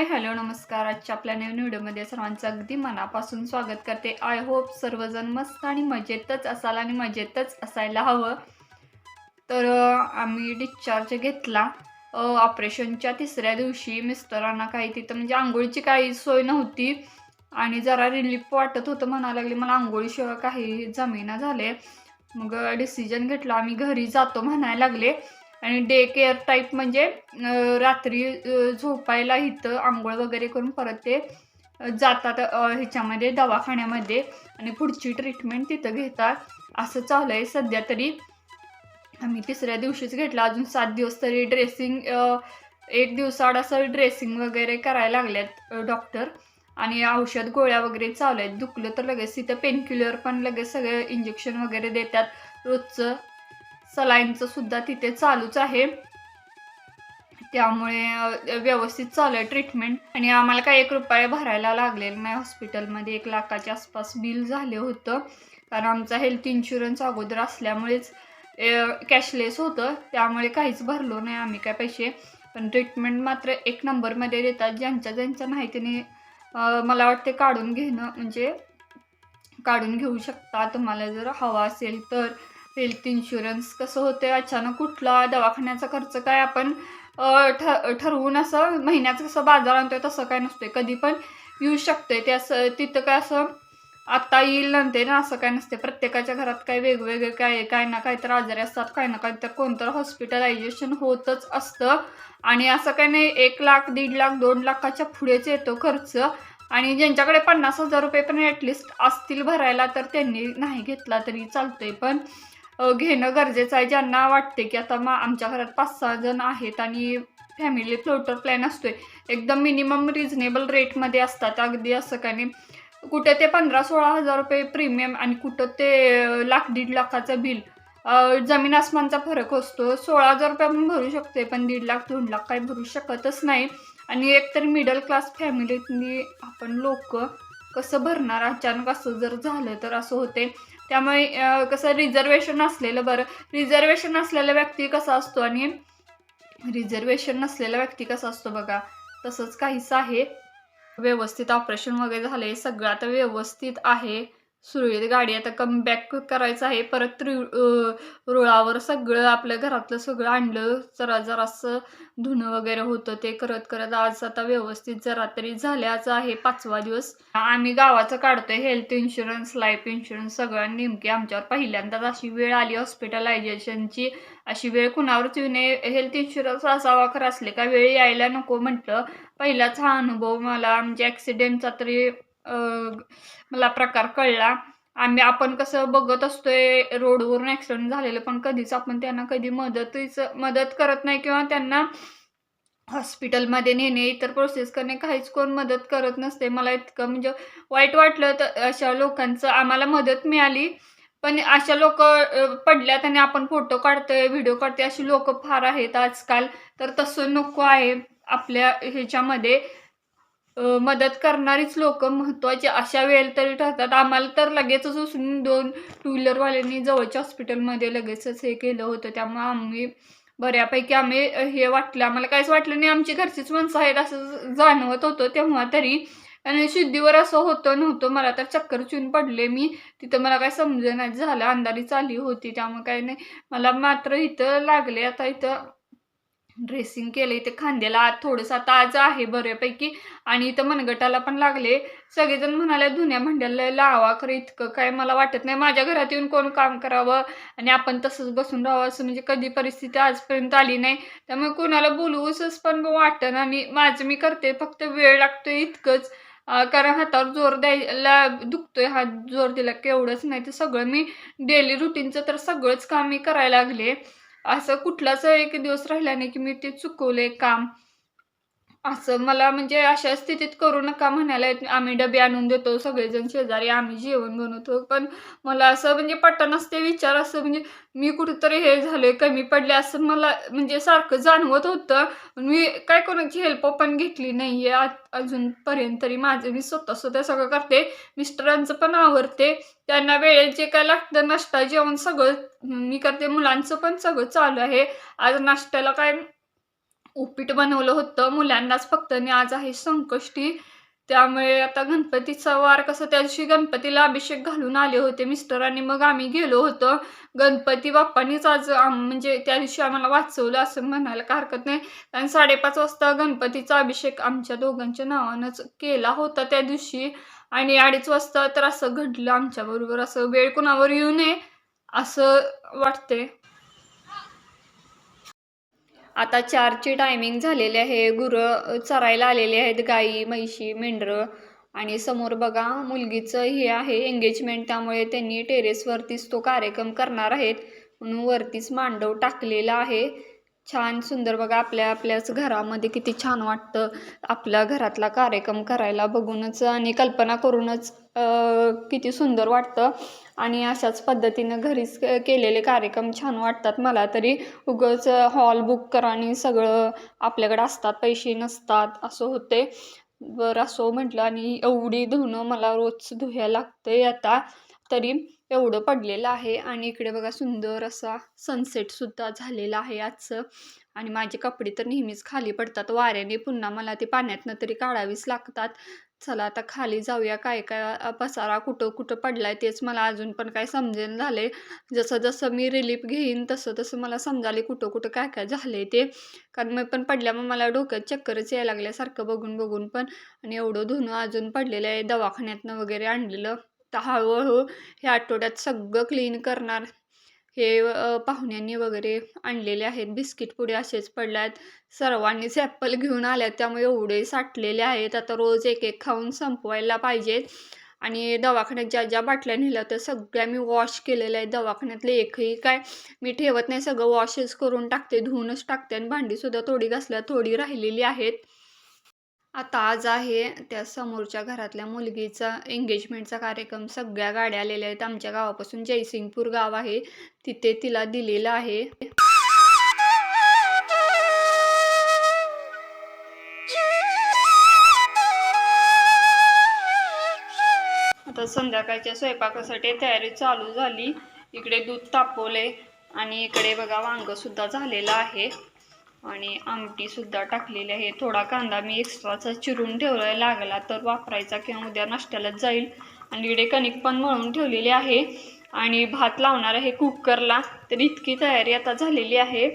Hello नमस्कार. आजच्या आपल्या नवीन व्हिडिओमध्ये सर्वांचं अगदी मनापासून स्वागत करते. आय होप सर्वजण मस्त आणि मजेतच असाल आणि मजेतच असायला हवं. तर आम्ही डिस्चार्ज घेतला. ऑपरेशनच्या तिसऱ्या दिवशी मिस्टरांना काही तिथं म्हणजे आंघोळीची काही सोय नव्हती आणि जरा रिलीफ वाटत होतं. म्हणायला लागले मला आंघोळीशिवाय काही जमेना झाले. मग डिसिजन घेतला आम्ही घरी जातो म्हणायला लागले. आणि डे केअर टाईप म्हणजे रात्री झोपायला इथं आंघोळ वगैरे करून परत ते जातात ह्याच्यामध्ये दवाखान्यामध्ये आणि पुढची ट्रीटमेंट तिथं घेतात. असं चालू आहे सध्या तरी. आम्ही तिसऱ्या दिवशीच घेतला. अजून 7 दिवस तरी ड्रेसिंग एक दिवसाआड असं ड्रेसिंग वगैरे करायला लागल्यात डॉक्टर. आणि औषध गोळ्या वगैरे चालू आहेत. दुखलं तर लगेच तिथं पेनकिलर पण लगेच सगळे इंजेक्शन वगैरे देतात. रोजचं सलाईनचं सुद्धा तिथे चालूच आहे. त्यामुळे व्यवस्थित चालू आहे ट्रीटमेंट. आणि आम्हाला काही 1 रुपया भरायला लागलेला नाही हॉस्पिटलमध्ये. 1 लाखाच्या आसपास बिल झाले होतं. कारण आमचा हेल्थ इन्शुरन्स अगोदर असल्यामुळेच कॅशलेस होतं. त्यामुळे काहीच भरलो नाही आम्ही काय पैसे. पण ट्रीटमेंट मात्र 1 नंबरमध्ये देतात. ज्यांच्या नाही त्याने मला वाटते काढून घेणं म्हणजे काढून घेऊ शकता तुम्हाला जर हवा असेल तर. हेल्थ इन्शुरन्स कसं होतं अचानक कुठला दवाखान्याचा खर्च काय आपण ठरवून असं महिन्याचं कसं बाजार आणतोय तसं काय नसतंय. कधी पण येऊ शकतंय. ते असं तिथं काय असं आत्ता येईल नंतर ना असं काय नसते. प्रत्येकाच्या घरात काय वेगवेगळे काय ना काय तर आजारी असतात. काय ना काय तर कोणतं हॉस्पिटलायझेशन होतच असतं. आणि असं काय नाही 1 लाख 1.5 लाख 2 लाखाच्या पुढेच येतो खर्च. आणि ज्यांच्याकडे 50,000 रुपये पण ॲटलिस्ट असतील भरायला तर त्यांनी नाही घेतला तरी चालतंय. पण घेणं गरजेचं आहे. ज्यांना वाटते की आता आमच्या घरात 5-6 जण आहेत आणि फॅमिली फ्लोटर प्लॅन असतोय. एकदम मिनिमम रिजनेबल रेटमध्ये असतात. अगदी असं काय नाही कुठे ते 15-16 हजार रुपये प्रीमियम आणि कुठं ते 1.5 लाखाचं बिल. जमीन आसमानचा फरक असतो. 16,000 रुपये आपण भरू शकते पण 1.5 लाख 2 लाख काही भरू शकतच नाही. आणि एकतर मिडल क्लास फॅमिलीतली आपण लोक कसं भरणार. अचानक असं जर झालं तर असं होते. त्यामुळे कसं रिझर्वेशन असलेलं बरं. रिझर्वेशन असलेला व्यक्ती कसा असतो आणि रिझर्वेशन नसलेला व्यक्ती कसा असतो बघा तसंच काहीच आहे. व्यवस्थित ऑपरेशन वगैरे झाले. सगळं आता व्यवस्थित आहे. सुरळीत गाडी आता कम बॅक करायचं आहे. परत रुळावर सगळं आपल्या घरातलं सगळं आणलं. जरासं धुणं वगैरे होतं ते करत करत आज आता व्यवस्थित जरा तरी झाल्याचं आहे 5वा दिवस. आम्ही गावाचं काढतोय हेल्थ इन्शुरन्स लाईफ इन्शुरन्स सगळं. नेमकी आमच्यावर पहिल्यांदाच अशी वेळ आली हॉस्पिटलायझेशनची. अशी वेळ कुणावरच येऊ नये. हेल्थ इन्शुरन्स असावा खरं असले का वेळ यायला नको म्हटलं. पहिलाच हा अनुभव मला म्हणजे ॲक्सिडेंटचा तरी मला प्रकार कळला. आपण कसं बघत असतोय रोडवरून ॲक्सिडेंट झालेलं पण कधीच आपण त्यांना कधी मदत करत नाही किंवा त्यांना हॉस्पिटलमध्ये नेणे इतर प्रोसेस करणे काहीच कोण मदत करत नसते. मला इतकं म्हणजे वाईट वाटलं तर अशा लोकांचं. आम्हाला मदत मिळाली पण अशा लोक पडल्यात आणि आपण फोटो काढतोय व्हिडिओ काढतोय अशी लोक फार आहेत आजकाल. तर तसं नको आहे. आपल्या ह्याच्यामध्ये मदत करणारीच लोक महत्त्वाची अशा वेळेला तरी ठरतात. आम्हाला तर लगेचच उचलून 2 टू व्हीलरवाल्यांनी जवळच्या हॉस्पिटलमध्ये लगेचच हे केलं होतं. त्यामुळे आम्ही बऱ्यापैकी हे वाटलं आम्हाला काहीच वाटलं नाही. आमची घरचीच माणसं आहेत असं जाणवत होतं तेव्हा तरी. आणि शुद्धीवर असं होतं नव्हतं. मला तर चक्कर येऊन पडले मी. तिथं मला काय समजेनाच झालं. अंधारी आली होती त्यामुळे काही नाही. मला मात्र इथं लागले. आता इथं ड्रेसिंग केलं. इथे खांद्याला आत थोडंसं आता आज आहे बऱ्यापैकी आणि इथं मनगटाला पण लागले. सगळेजण म्हणाले धुण्या भांड्याला लावा खरं इतकं काय मला वाटत नाही. माझ्या घरात येऊन कोण काम करावं आणि आपण तसंच बसून राहावं असं म्हणजे कधी परिस्थिती आजपर्यंत आली नाही. त्यामुळे कोणाला बोलवूसच पण वाटतं आणि माझं मी करते. फक्त वेळ लागतोय इतकंच. कारण हातावर जोर द्यायला दुखतोय. हात जोर दिला की एवढंच नाही तर सगळं मी डेली रुटीनचं तर सगळंच काम मी करायला लागले. असं कुठलाच 1 दिवस राहिला नाही की मी ते चुकवले काम. असं मला म्हणजे अशा स्थितीत करू नका म्हणायला. आम्ही डबे आणून देतो सगळेजण शेजारी आम्ही जेवण बनवतो. पण मला असं म्हणजे पटकनच ते विचार असं म्हणजे मी कुठेतरी हे झाले कमी पडले असं मला म्हणजे सारखं जाणवत होतं. मी काय कोणाची हेल्प पण घेतली नाहीये अजूनपर्यंत. तरी माझं मी स्वतः सगळं करते. मिस्टरांचं पण आवरते. त्यांना वेळेत जे काय लागतं नाश्ता जेवण सगळं मी करते. मुलांचं पण सगळं चालू आहे. आज नाश्त्याला काय उपीट बनवलं होतं मुलांनाच फक्त, आणि आज आहे संकष्टी. त्यामुळे आता गणपतीचा वार कसं, त्या दिवशी गणपतीला अभिषेक घालून आले होते मिस्टर, आणि मग आम्ही गेलो होतो. गणपती बाप्पांनीच आज म्हणजे त्या दिवशी आम्हाला वाचवलं असं म्हणायला काय हरकत नाही. कारण 5:30 वाजता गणपतीचा अभिषेक आमच्या दोघांच्या नावानंच केला होता त्या दिवशी, आणि 2:30 वाजता तर असं घडलं आमच्याबरोबर. असं वेळ कुणावर येऊ नये असं वाटते. आता 4ची टायमिंग झालेली आहे. गुरं चरायला आलेले आहेत, गाई, म्हैशी, मेंढरं. आणि समोर बघा मुलगीचं हे आहे एंगेजमेंट, त्यामुळे त्यांनी टेरेसवरतीच तो कार्यक्रम करणार आहेत म्हणून वरतीच मांडव टाकलेला आहे. छान सुंदर बघा, आपल्या आपल्याच घरामध्ये किती छान वाटतं आपल्या घरातला कार्यक्रम करायला बघूनच, आणि कल्पना करूनच किती सुंदर वाटतं. आणि अशाच पद्धतीनं घरीच केलेले कार्यक्रम छान वाटतात मला तरी. उगाच हॉल बुक करा आणि सगळं आपल्याकडे असतात, पैसे नसतात असं होते. बरं असो म्हटलं, आणि एवढी धुणं मला रोज धुयायला लागतंय आता तरी एवढं पडलेलं आहे. आणि इकडे बघा सुंदर असा सनसेटसुद्धा झालेला आहे आजचं. आणि माझे कपडे तर नेहमीच खाली पडतात वाऱ्याने, पुन्हा मला ते पाण्यातनं तरी काढावीच लागतात. चला आता खाली जाऊया. काय काय पसारा कुठं कुठं पडलाय तेच मला अजून पण काय समजेन झाले. जसं जसं मी रिलीफ घेईन तसं तसं मला समजाले कुठं कुठं काय काय झालंय ते. कारण मी पण पडल्यामुळे मला डोक्यात चक्करच यायला लागल्यासारखं बघून बघून पण. आणि एवढं धुणं अजून पडलेलं आहे, दवाखान्यातनं वगैरे आणलेलं. तर हळूहळू ह्या आठवड्यात सगळं क्लीन करणार. हे पाहुण्यांनी वगैरे आणलेले आहेत बिस्किट पुडे असेच पडले आहेत. सर्वांनीच ॲपल घेऊन आल्यात, त्यामुळे एवढे साठलेले आहेत. आता रोज एक एक खाऊन संपवायला पाहिजेत. आणि दवाखान्यात ज्या ज्या बाटल्या नेल्या त्या सगळ्या मी वॉश केलेल्या आहेत. दवाखान्यातले एकही काय मी ठेवत नाही, सगळं वॉशच करून टाकते, धुवूनच टाकते. आणि भांडीसुद्धा थोडी घासल्या, थोडी राहिलेली आहेत. आता आज आहे त्या समोरच्या घरातल्या मुलगीचा एंगेजमेंटचा कार्यक्रम. सगळ्या गाड्या आलेल्या आहेत. आमच्या गावापासून जयसिंगपूर गाव आहे, तिथे तिला दिलेलं आहे. आता संध्याकाळच्या स्वयंपाकासाठी तयारी चालू झाली. इकडे दूध तापवले, आणि इकडे बघा वांग सुद्धा झालेलं आहे, आणि आमटी सुद्धा टाकलेली आहे. थोडा कांदा मी एक्स्ट्राचा चिरून ठेवलाय, लागला तर वापरायचा किंवा उद्या नाश्त्यालाच जाईल. आणि इकडे कणिक पण मळून ठेवलेली आहे, आणि भात लावणार आहे कुकरला. तर इतकी तयारी आता झालेली आहे.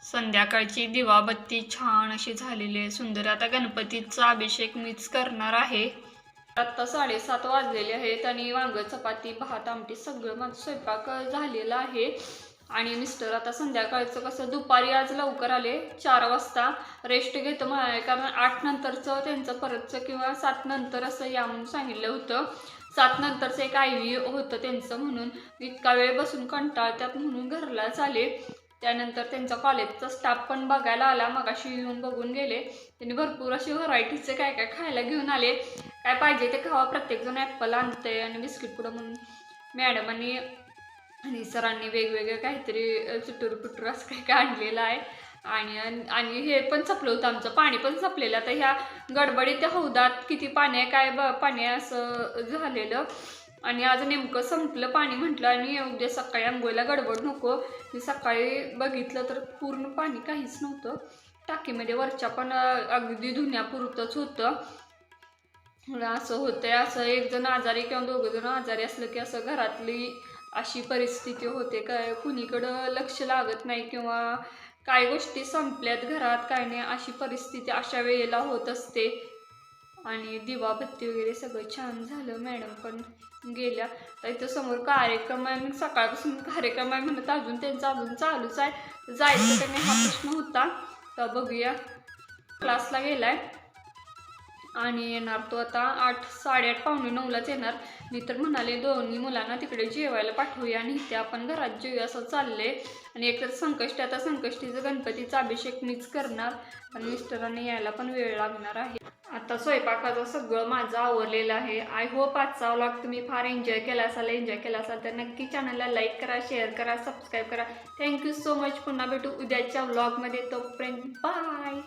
संध्याकाळची दिवाबत्ती छान अशी झालेली आहे, सुंदर. आता गणपतीचा अभिषेक मीच करणार आहे. आत्ता 7:30 वाजलेले आहेत, आणि वांग, चपाती, भात, आमटी सगळं माझं स्वयंपाक झालेला आहे. आणि मिस्टर आता संध्याकाळचं कसं, दुपारी आज लवकर आले 4 वाजता, रेस्ट घेतो म्हणाले. कारण 8 नंतरचं त्यांचं परतचं किंवा 7 नंतर असं या म्हणून सांगितलं होतं. 7 नंतरचं एक IV होतं त्यांचं, म्हणून इतका वेळ बसून कंटाळतात म्हणून घरलाच आले. त्यानंतर त्यांचा कॉलेजचा स्टाफ पण बघायला आला, मगाशी येऊन बघून गेले. त्यांनी भरपूर अशी व्हरायटीचे काय काय खायला घेऊन आले. काय पाहिजे ते खावा, प्रत्येकजण ॲपल आणते आणि बिस्किट पुडं म्हणून मॅडमांनी आणि सरांनी वेगवेगळे काहीतरी चुटूर पुटूर असं काही काय आणलेलं आहे. आणि आणि हे पण संपलं होतं, आमचं पाणी पण संपलेलं. आता ह्या गडबडीत त्या हौदात किती पाणी आहे काय पाणी असं झालेलं. आणि आज नेमकं संपलं पाणी म्हटलं, आणि उद्या सकाळी आंघोळीला गडबड नको. मी सकाळी बघितलं तर पूर्ण पाणी काहीच नव्हतं टाकीमध्ये, वरच्या पण अगदी धुण्यापुरतंच होतं. असं होतंय. असं एक जण आजारी किंवा दोघं जण आजारी असलं की असं घरातली अशी परिस्थिती होते. काय कुणीकडं लक्ष लागत नाही, किंवा काय गोष्टी संपल्यात घरात काय नाही, अशी परिस्थिती अशा वेळेला होत असते. आणि दिवाबत्ती वगैरे सगळं छान झालं. मॅडम पण गेल्या. तर इथं समोर कार्यक्रम आहे, सकाळपासून कार्यक्रम आहे म्हणत अजून त्यांचा अजून चालूच आहे. जायचं का नाही हा प्रश्न होता. तर बघूया. क्लासला गेलाय आणि येणार तो आता 8, 8:30, पावणे 9लाच येणार. मी तर म्हणाले दोन्ही मुलांना तिकडे जेवायला पाठवूया आणि इथे आपण घरात जेवूया असं चालले. आणि एक तर संकष्टी, आता संकष्टीचं गणपतीचा अभिषेक मीच करणार, आणि मिस्टरांनी यायला पण वेळ लागणार आहे. आता स्वयंपाकाचं सगळं माझं आवरलेलं आहे. आय होप आजचा व्लॉग तुम्ही फार एन्जॉय केला असाल तर नक्की चॅनलला लाईक करा, शेअर करा, सबस्क्राईब करा. Thank you so much. पुन्हा भेटू उद्याच्या व्लॉगमध्ये. तोपर्यंत बाय.